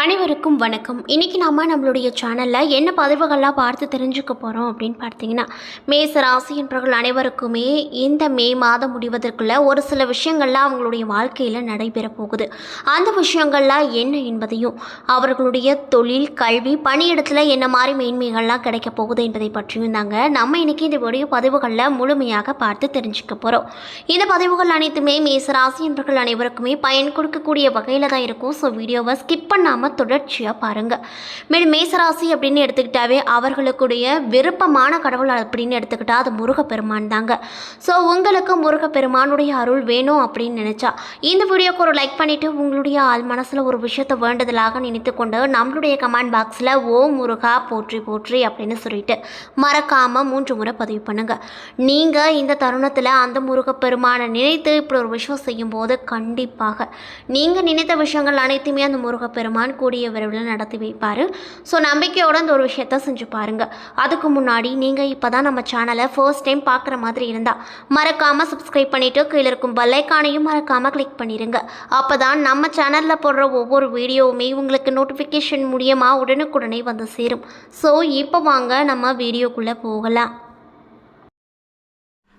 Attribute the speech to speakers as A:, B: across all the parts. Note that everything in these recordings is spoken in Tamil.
A: அனைவருக்கும் வணக்கம். இன்றைக்கி நம்மளுடைய சேனலில் என்ன பதிவுகள்லாம் பார்த்து தெரிஞ்சுக்க போகிறோம் அப்படின்னு பார்த்தீங்கன்னா, மேச ராசி என்பவர்கள் அனைவருக்குமே இந்த மே மாதம் முடிவதற்குள்ள ஒரு சில விஷயங்கள்லாம் அவங்களுடைய வாழ்க்கையில் நடைபெற போகுது. அந்த விஷயங்கள்லாம் என்ன என்பதையும், அவர்களுடைய தொழில், கல்வி, பணியிடத்தில் என்ன மாதிரி மேன்மைகள்லாம் கிடைக்க போகுது என்பதை பற்றியும் தாங்க நம்ம இன்றைக்கி இந்த வீடியோ பதிவுகளில் முழுமையாக பார்த்து தெரிஞ்சுக்க போகிறோம். இந்த பதிவுகள் அனைத்துமே மேச ராசி என்பவர்கள் அனைவருக்குமே பயன் கொடுக்கக்கூடிய வகையில் தான் இருக்கும். ஸோ வீடியோவை ஸ்கிப் பண்ணாமல் தொடர்ச்சியாக பாருங்கள். மேலும் மேசராசி அப்படின்னு எடுத்துக்கிட்டாவே அவர்களுக்குடைய விருப்பமான கடவுள் அப்படின்னு எடுத்துக்கிட்டால் அது முருகப்பெருமான் தாங்க. ஸோ உங்களுக்கு முருகப்பெருமானுடைய அருள் வேணும் அப்படின்னு நினச்சா இந்த வீடியோக்கு ஒரு லைக் பண்ணிவிட்டு உங்களுடைய ஆள் மனசில் ஒரு விஷயத்தை வேண்டுதலாக நினைத்து கொண்டு நம்மளுடைய கமெண்ட் பாக்ஸில் ஓ முருகா போற்றி போற்றி அப்படின்னு சொல்லிட்டு மறக்காமல் 3 முறை பதிவு பண்ணுங்கள். நீங்கள் இந்த தருணத்தில் அந்த முருகப்பெருமானை நினைத்து இப்படி ஒரு விஷயம் செய்யும்போது கண்டிப்பாக நீங்கள் நினைத்த விஷயங்கள் அனைத்துமே அந்த முருகப்பெருமான் கூடிய விரைவில் நடத்தி வைப்பார். ஸோ நம்பிக்கையோடு அந்த ஒரு விஷயத்த செஞ்சு பாருங்கள். அதுக்கு முன்னாடி நீங்கள் இப்போ தான் நம்ம சேனலை ஃபர்ஸ்ட் டைம் பார்க்குற மாதிரி இருந்தால் மறக்காமல் சப்ஸ்கிரைப் பண்ணிவிட்டு கீழே இருக்கும் பெல் ஐகானையும் மறக்காமல் கிளிக் பண்ணிடுங்க. அப்போ தான் நம்ம சேனலில் போடுற ஒவ்வொரு வீடியோவுமே உங்களுக்கு நோட்டிஃபிகேஷன் மூலியமாக உடனுக்குடனே வந்து சேரும். ஸோ இப்போ வாங்க நம்ம வீடியோக்குள்ளே போகலாம்.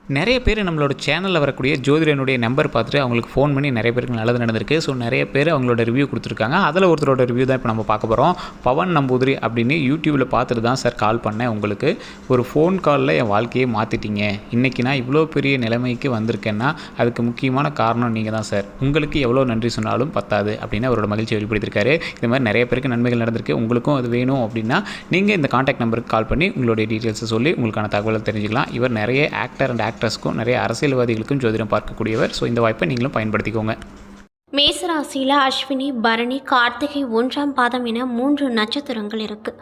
B: நிறைய பேர் நம்மளோட சேனலில் வரக்கூடிய ஜோதிடனுடைய நம்பர் பார்த்துட்டு அவங்களுக்கு ஃபோன் பண்ணி நிறைய பேருக்கு நல்லது நடந்திருக்கு. ஸோ நிறைய பேர் அவங்களோட ரிவ்யூ கொடுத்துருக்காங்க. அதில் ஒருத்தரோட ரிவ்யூ தான் இப்போ நம்ம பார்க்க போகிறோம். பவன் நம்பூதிரி அப்படின்னு யூடியூப்பில் பார்த்துட்டு தான் சார் கால் பண்ணேன். உங்களுக்கு ஒரு ஃபோன் காலில் என் வாழ்க்கையை மாற்றிட்டீங்க. இன்றைக்கி நான் இவ்வளோ பெரிய நிலைமைக்கு வந்திருக்கேன்னா அதுக்கு முக்கியமான காரணம் நீங்கள் தான் சார். உங்களுக்கு எவ்வளோ நன்றி சொன்னாலும் பத்தாது அப்படின்னு அவரோட மகிழ்ச்சி வெளிப்படுத்தியிருக்காரு. இது மாதிரி நிறைய பேருக்கு நன்மைகள் நடந்திருக்கு. உங்களுக்கும் அது வேணும் அப்படின்னா நீங்கள் இந்த கான்டாக்ட் நம்பருக்கு கால் பண்ணி உங்களுடைய டீட்டெயில்ஸை சொல்லி உங்களுக்கான தகவலை தெரிஞ்சுக்கலாம். இவர் நிறைய ஆக்டர் அண்ட் ஆக்ட்ரஸ்க்கும் நிறைய அரசியல்வாதிகளுக்கும் ஜோதிடம் பார்க்கக்கூடியவர். ஸோ இந்த வாய்ப்பை நீங்களும் பயன்படுத்திக்கோங்க.
A: மேசராசியில் அஸ்வினி, பரணி, கார்த்திகை 1ஆம் பாதம் என 3 நட்சத்திரங்கள் இருக்குது.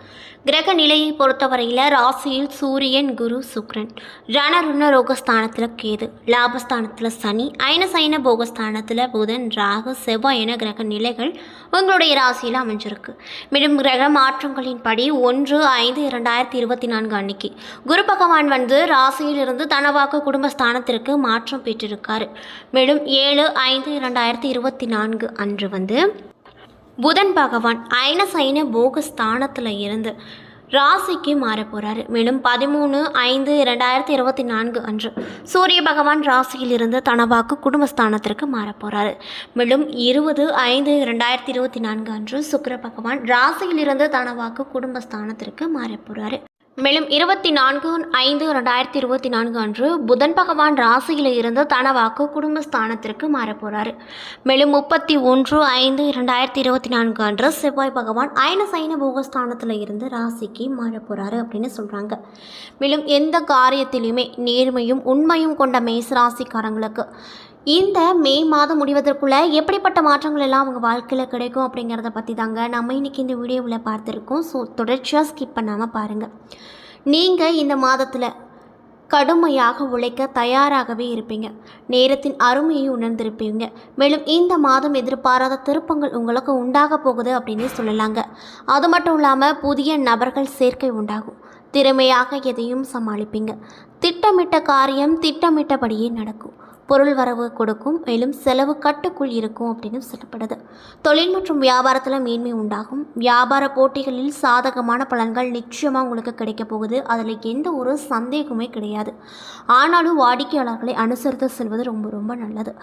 A: கிரக நிலையை பொறுத்தவரையில் ராசியில் சூரியன், குரு, சுக்ரன், ரணருண ரோகஸ்தானத்தில் கேது, லாபஸ்தானத்தில் சனி, ஐனசைன போகஸ்தானத்தில் புதன், ராகு, செவ்வாய் என கிரக நிலைகள் உங்களுடைய ராசியில் அமைஞ்சிருக்கு. மேலும் கிரக மாற்றங்களின் படி 1/5/2024 அன்னைக்கு குரு பகவான் ராசியிலிருந்து தனவாக்கு குடும்பஸ்தானத்திற்கு மாற்றம் பெற்றிருக்காரு. மேலும் 7/5/2024 அன்று புதன் பகவான் ஐனசைன போகஸ்தானத்தில் இருந்து ராசிக்கு மாற போகிறாரு. மேலும் 13/5/2024 அன்று சூரிய பகவான் ராசியிலிருந்து தனவாக்கு குடும்பஸ்தானத்திற்கு மாற போகிறாரு. மேலும் 20/5/2024 அன்று சுக்கிர பகவான் ராசியிலிருந்து தனவாக்கு குடும்பஸ்தானத்திற்கு மாற போகிறாரு. மேலும் 24/5/2024 அன்று புதன் பகவான் ராசியில் இருந்து தனவாக்கு குடும்பஸ்தானத்திற்கு மாறப்போகிறாரு. மேலும் 31/5/2024 அன்று செவ்வாய் பகவான் ஐனசைன போகஸ்தானத்தில் இருந்து ராசிக்கு மாறப்போகிறாரு அப்படின்னு சொல்கிறாங்க. மேலும் எந்த காரியத்திலுமே நேர்மையும் உண்மையும் கொண்ட மேசராசிக்காரங்களுக்கு இந்த மே மாதம் முடிவதற்குள்ளே எப்படிப்பட்ட மாற்றங்கள் எல்லாம் அவங்க வாழ்க்கையில் கிடைக்கும் அப்படிங்கிறத பற்றி தாங்க நம்ம இன்றைக்கி இந்த வீடியோவில் பார்த்துருக்கோம். ஸோ தொடர்ச்சியாக ஸ்கிப் பண்ணாமல் பாருங்கள். நீங்கள் இந்த மாதத்தில் கடுமையாக உழைக்க தயாராகவே இருப்பீங்க. நேரத்தின் அருமையை உணர்ந்திருப்பீங்க. மேலும் இந்த மாதம் எதிர்பாராத திருப்பங்கள் உங்களுக்கு உண்டாக போகுது அப்படின்னே சொல்லலாங்க. அது மட்டும் இல்லாமல் புதிய நபர்கள் சேர்க்கை உண்டாகும். திறமையாக எதையும் சமாளிப்பீங்க. திட்டமிட்ட காரியம் திட்டமிட்டபடியே நடக்கும். பொருள் வரவு கொடுக்கும். மேலும் செலவு கட்டுக்குள் இருக்கும் அப்படின்னு சொல்லப்படுது. தொழில் மற்றும் வியாபாரத்தில் மேன்மை உண்டாகும். வியாபார போட்டிகளில் சாதகமான பலன்கள் நிச்சயமாக உங்களுக்கு கிடைக்க போகுது. அதில் எந்த ஒரு சந்தேகமே கிடையாது. ஆனாலும் வாடிக்கையாளர்களை அனுசரித்து செல்வது ரொம்ப ரொம்ப நல்லது.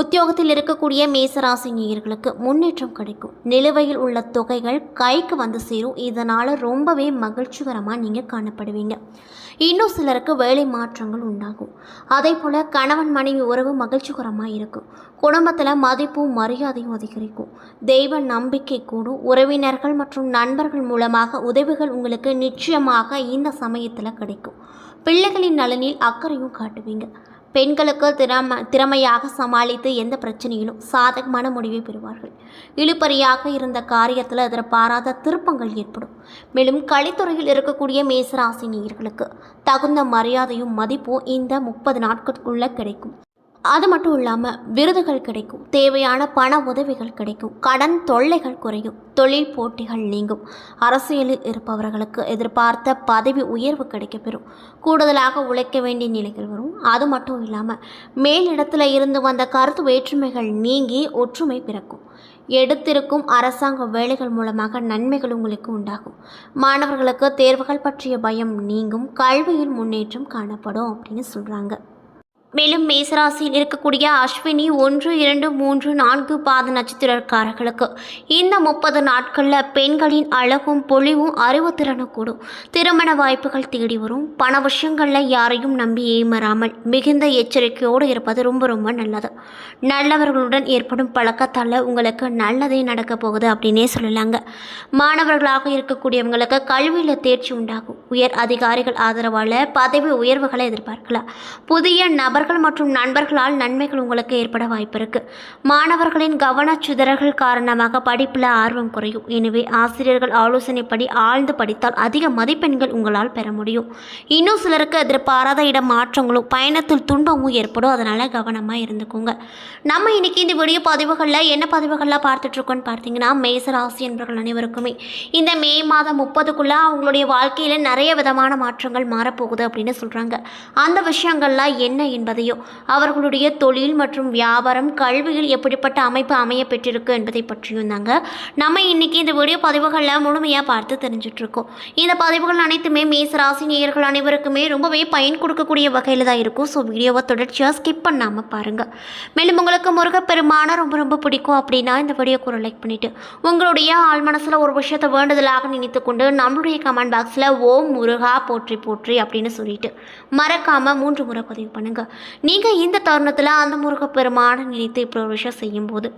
A: உத்தியோகத்தில் இருக்கக்கூடிய மேசராசி நேயர்களுக்கு முன்னேற்றம் கிடைக்கும். நிலுவையில் உள்ள தொகைகள் கைக்கு வந்து சேரும். இதனால் ரொம்பவே மகிழ்ச்சிகரமாக நீங்கள் காணப்படுவீங்க. இன்னும் சிலருக்கு வேலை மாற்றங்கள் உண்டாகும். அதே போல் கணவன் மனைவி உறவு மகிழ்ச்சிகரமாக இருக்கும். குடும்பத்தில் மதிப்பும் மரியாதையும் அதிகரிக்கும். தெய்வ நம்பிக்கை கூடும். உறவினர்கள் மற்றும் நண்பர்கள் மூலமாக உதவிகள் உங்களுக்கு நிச்சயமாக இந்த சமயத்தில் கிடைக்கும். பிள்ளைகளின் நலனில் அக்கறையும் காட்டுவீங்க. பெண்களுக்கு திறமையாக சமாளித்து எந்த பிரச்சனையிலும் சாதகமான முடிவை பெறுவார்கள். இழுபறியாக இருந்த காரியத்தில் எதிர்பாராத திருப்பங்கள் ஏற்படும். மேலும் கலைத்துறையில் இருக்கக்கூடிய மேசராசி நேயர்களுக்கு தகுந்த மரியாதையும் மதிப்பும் இந்த 30 நாட்களுக்குள்ள கிடைக்கும். அது மட்டும் இல்லாமல் விருதுகள் கிடைக்கும். தேவையான பண உதவிகள் கிடைக்கும். கடன் தொல்லைகள் குறையும். தொழில் போட்டிகள் நீங்கும். அரசியலில் இருப்பவர்களுக்கு எதிர்பார்த்த பதவி உயர்வு கிடைக்கப்பெறும். கூடுதலாக உழைக்க வேண்டிய நிலைகள் வரும். அது மட்டும் இல்லாமல் மேலிடத்தில் இருந்து வந்த கருத்து வேற்றுமைகள் நீங்கி ஒற்றுமை பிறக்கும். எடுத்திருக்கும் அரசாங்க வேலைகள் மூலமாக நன்மைகள் உங்களுக்கு உண்டாகும். மாணவர்களுக்கு தேர்வுகள் பற்றிய பயம் நீங்கும். கல்வியில் முன்னேற்றம் காணப்படும் அப்படின்னு சொல்கிறாங்க. மேலும் மேசராசியில் இருக்கக்கூடிய அஸ்வினி 1, 2, 3, 4 பாத நட்சத்திரக்காரர்களுக்கு இந்த 30 நாட்களில் பெண்களின் அழகும் பொலிவும் அறிவுத்திறனும் கூடும். திருமண வாய்ப்புகள் தேடி வரும். பண விஷயங்களில் யாரையும் நம்பி ஏமாறாமல் மிகுந்த எச்சரிக்கையோடு இருப்பது ரொம்ப ரொம்ப நல்லது. நல்லவர்களுடன் ஏற்படும் பழக்கத்தால் உங்களுக்கு நல்லதே நடக்க போகுது அப்படின்னே சொல்லலாங்க. மாணவர்களாக இருக்கக்கூடியவங்களுக்கு கல்வியில் தேர்ச்சி உண்டாகும். உயர் அதிகாரிகள் ஆதரவால் பதவி உயர்வுகளை எதிர்பார்க்கலாம். புதிய நபர்கள் மற்றும் நண்பர்களால் நன்மைகள் உங்களுக்கு ஏற்பட வாய்ப்பு இருக்கு. மாணவர்களின் கவனச்சிதறல்கள் காரணமாக படிப்பில் ஆர்வம் குறையும். எனவே ஆசிரியர்கள் ஆலோசனைப்படி ஆழ்ந்து படித்தால் அதிக மதிப்பெண்கள் உங்களால் பெற முடியும். இன்னும் சிலருக்கு எதிர்பாராத இடம் மாற்றங்களும் பயணத்தில் துன்பமும் ஏற்படும். அதனால கவனமாக இருந்துக்கோங்க. நம்ம இன்னைக்கு இந்த வீடியோ பதிவுகளில் என்ன பதிவுகள்லாம் பார்த்துட்ருக்கோன்னு பார்த்தீங்கன்னா, மேசராசி என்பவர்கள் அனைவருக்குமே இந்த மே மாதம் 30க்குள்ளே அவங்களுடைய வாழ்க்கையில் நிறைய விதமான மாற்றங்கள் மாறப்போகுது அப்படின்னு சொல்கிறாங்க. அந்த விஷயங்கள்லாம் என்ன என்பதையோ அவர்களுடைய தொழில் மற்றும் வியாபாரம் கல்வியில் எப்படிப்பட்ட அமைப்பு அமைய பெற்றிருக்கு என்பதை பற்றியும் தாங்க நம்ம இன்னைக்கு இந்த வீடியோ பதிவுகளில் முழுமையாக பார்த்து தெரிஞ்சிட்ருக்கோம். இந்த பதிவுகள் அனைத்துமே மேசராசி நேயர்கள் அனைவருக்குமே ரொம்பவே பயன் கொடுக்கக்கூடிய வகையில் தான் இருக்கும். ஸோ வீடியோவை தொடர்ச்சியாக ஸ்கிப் பண்ணாமல் பாருங்கள். மேலும் உங்களுக்கு முருகப்பெருமான ரொம்ப ரொம்ப பிடிக்கும் அப்படின்னா இந்த வீடியோக்கு ஒரு லைக் பண்ணிவிட்டு உங்களுடைய ஆள் மனசில் ஒரு விஷயத்தை வேண்டுதலாக நினைத்து கொண்டு நம்மளுடைய கமெண்ட் பாக்ஸில் ஓம் முருகா போற்றி போற்றி அப்படின்னு சொல்லிட்டு மறக்காமல் 3 முறை பதிவு பண்ணுங்கள். நீங்கள் இந்த தருணத்தில் அந்த முருகப்பெருமானை நினைத்து இப்படி ஒரு விஷயம் செய்யும்போது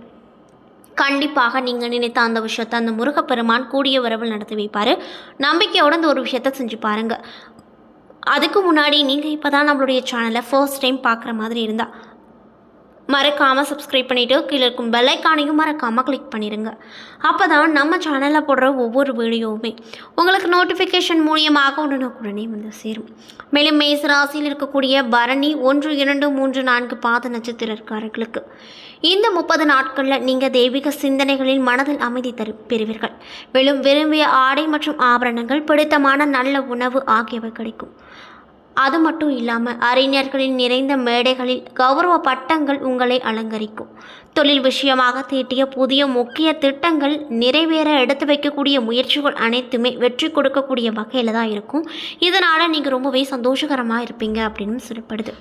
A: கண்டிப்பாக நீங்கள் நினைத்த அந்த விஷயத்தை அந்த முருகப்பெருமான் கூடிய விரைவில் நடத்தி வைப்பார். நம்பிக்கையோடு அந்த ஒரு விஷயத்தை செஞ்சு பாருங்கள். அதுக்கு முன்னாடி நீங்கள் இப்போ தான் நம்மளுடைய சேனலை ஃபர்ஸ்ட் டைம் பார்க்குற மாதிரி இருந்தால் மறக்காமல் சப்ஸ்கிரைப் பண்ணிவிட்டு கீழே இருக்கும் பெல் ஐக்கானையும் மறக்காமல் கிளிக் பண்ணிடுங்க. அப்போ தான் நம்ம சேனலில் போடுற ஒவ்வொரு வீடியோவுமே உங்களுக்கு நோட்டிஃபிகேஷன் மூலியமாக உடனுக்குடனே வந்து சேரும். மேலும் மேசராசியில் இருக்கக்கூடிய பரணி 1, 2, 3, 4 பாத நட்சத்திரக்காரர்களுக்கு இந்த 30 நாட்களில் நீங்கள் தெய்வீக சிந்தனைகளில் மனதில் அமைதி பெறுவீர்கள். மேலும் விரும்பிய ஆடை மற்றும் ஆபரணங்கள், பிடித்தமான நல்ல உணவு ஆகியவை கிடைக்கும். அது மட்டும் இல்லாமல் அறிஞர்களின் நிறைந்த மேடைகளில் கௌரவ பட்டங்கள் உங்களை அலங்கரிக்கும். தொழில் விஷயமாக தீட்டிய புதிய முக்கிய திட்டங்கள் நிறைவேற எடுத்து வைக்கக்கூடிய முயற்சிகள் அனைத்துமே வெற்றி கொடுக்கக்கூடிய வகையில் தான் இருக்கும். இதனால் நீங்கள் ரொம்பவே சந்தோஷகரமாக இருப்பீங்க அப்படின்னு சொல்லப்படுது.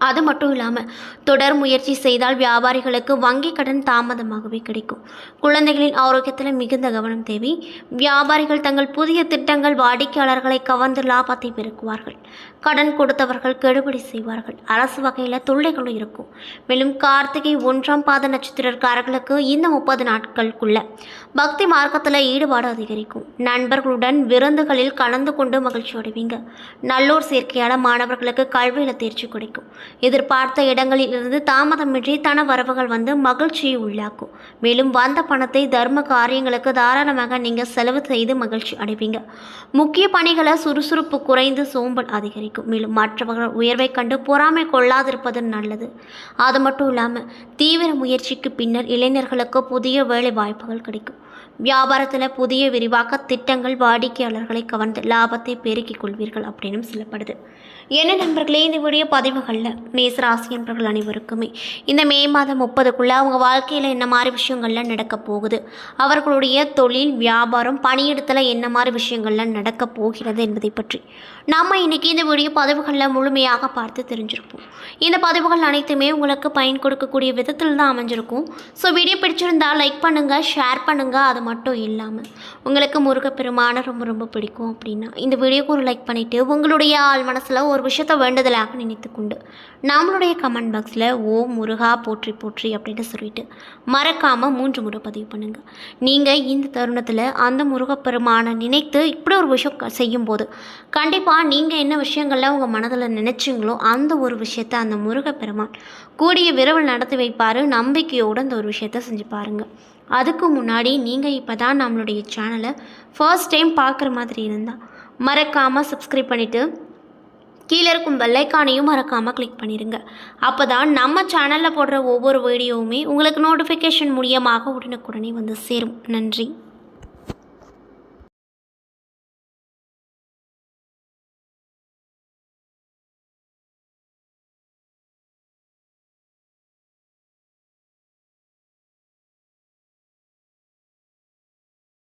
A: அது மட்டும் இல்லாமல் தொடர் முயற்சி செய்தால் வியாபாரிகளுக்கு வங்கி கடன் தாமதமாகவே கிடைக்கும். குழந்தைகளின் ஆரோக்கியத்தில் மிகுந்த கவனம் தேவை. வியாபாரிகள் தங்கள் புதிய திட்டங்கள் வாடிக்கையாளர்களை கவர்ந்து லாபத்தை பெருக்குவார்கள். கடன் கொடுத்தவர்கள் கெடுபிடி செய்வார்கள். அரசு வகையில் தொல்லைகளும் இருக்கும். மேலும் கார்த்திகை 1ஆம் பாத நட்சத்திரக்காரர்களுக்கு இந்த 30 நாட்களுக்குள்ள பக்தி மார்க்கத்தில் ஈடுபாடு அதிகரிக்கும். நண்பர்களுடன் விருந்துகளில் கலந்து கொண்டு மகிழ்ச்சி அடைவீங்க. நல்லோர் சேர்க்கையால் மாணவர்களுக்கு கல்வியில் தேர்ச்சி கிடைக்கும். எதிர்பார்த்த இடங்களில் இருந்து தாமதமின்றி தன வரவுகள் வந்து மகிழ்ச்சியை உள்ளாக்கும். மேலும் வந்த பணத்தை தர்ம காரியங்களுக்கு தாராளமாக நீங்கள் செலவு செய்து மகிழ்ச்சி அடைவீங்க. முக்கிய பணிகளை சுறுசுறுப்பு குறைந்து சோம்பல் அதிகரிக்கும். மேலும் மற்றவர்கள் உயர்வை கண்டு பொறாமை கொள்ளாதிருப்பது நல்லது. அது மட்டும் இல்லாமல் தீவிர முயற்சிக்கு பின்னர் இளைஞர்களுக்கு புதிய வேலை வாய்ப்புகள் கிடைக்கும். வியாபாரத்தில் புதிய விரிவாக்க திட்டங்கள் வாடிக்கையாளர்களை கவர்ந்து லாபத்தை பெருக்கிக் கொள்வீர்கள் அப்படின்னு சொல்லப்படுது. என்ன நண்பர்களே, இந்த வீடியோ பதிவுகளில் மேசராசி என்பவர்கள் அனைவருக்குமே இந்த மே மாதம் 30க்குள்ளே அவங்க வாழ்க்கையில் என்ன மாதிரி விஷயங்கள்லாம் நடக்க போகுது, அவர்களுடைய தொழில் வியாபாரம் பணியிடத்தில் என்ன மாதிரி விஷயங்கள்லாம் நடக்க போகிறது என்பதை பற்றி நம்ம இன்றைக்கி இந்த வீடியோ பதிவுகளில் முழுமையாக பார்த்து தெரிஞ்சிருப்போம். இந்த பதிவுகள் அனைத்துமே உங்களுக்கு பயன் கொடுக்கக்கூடிய விதத்தில் தான் அமைஞ்சிருக்கும். ஸோ வீடியோ பிடிச்சிருந்தால் லைக் பண்ணுங்கள், ஷேர் பண்ணுங்கள். அது மட்டும் இல்லாமல் உங்களுக்கு முருகப்பெருமான ரொம்ப ரொம்ப பிடிக்கும் அப்படின்னா இந்த வீடியோக்கு ஒரு லைக் பண்ணிவிட்டு உங்களுடைய ஆள் மனசில் ஒரு விஷயத்தை வேண்டுதலாக நினைத்து கொண்டு நம்மளுடைய கமெண்ட் பாக்ஸில் ஓம் முருகா போற்றி போற்றி அப்படின்னு சொல்லிட்டு மறக்காமல் 3 முறை பதிவு பண்ணுங்கள். நீங்கள் இந்த தருணத்தில் அந்த முருகப்பெருமானை நினைத்து இப்படி ஒரு விஷயம் செய்யும்போது கண்டிப்பாக நீங்கள் என்ன விஷயங்களில் உங்கள் மனதில் நினைச்சிங்களோ அந்த ஒரு விஷயத்தை அந்த முருகப்பெருமான் கூடிய விரைவில் நடத்தி வைப்பார். நம்பிக்கையோடு அந்த ஒரு விஷயத்தை செஞ்சு பாருங்கள். அதுக்கு முன்னாடி நீங்கள் இப்போ தான் நம்மளுடைய சேனலை ஃபர்ஸ்ட் டைம் பார்க்குற மாதிரி இருந்தால் மறக்காமல் சப்ஸ்கிரைப் பண்ணிவிட்டு கீழே இருக்கும் பெல் ஐக்கானையும் மறக்காமல் கிளிக் பண்ணிடுங்க. அப்போ தான் நம்ம சேனலில் போடுற ஒவ்வொரு வீடியோவுமே உங்களுக்கு நோட்டிஃபிகேஷன் மூலியமாக உடனுக்குடனே வந்து சேரும். நன்றி.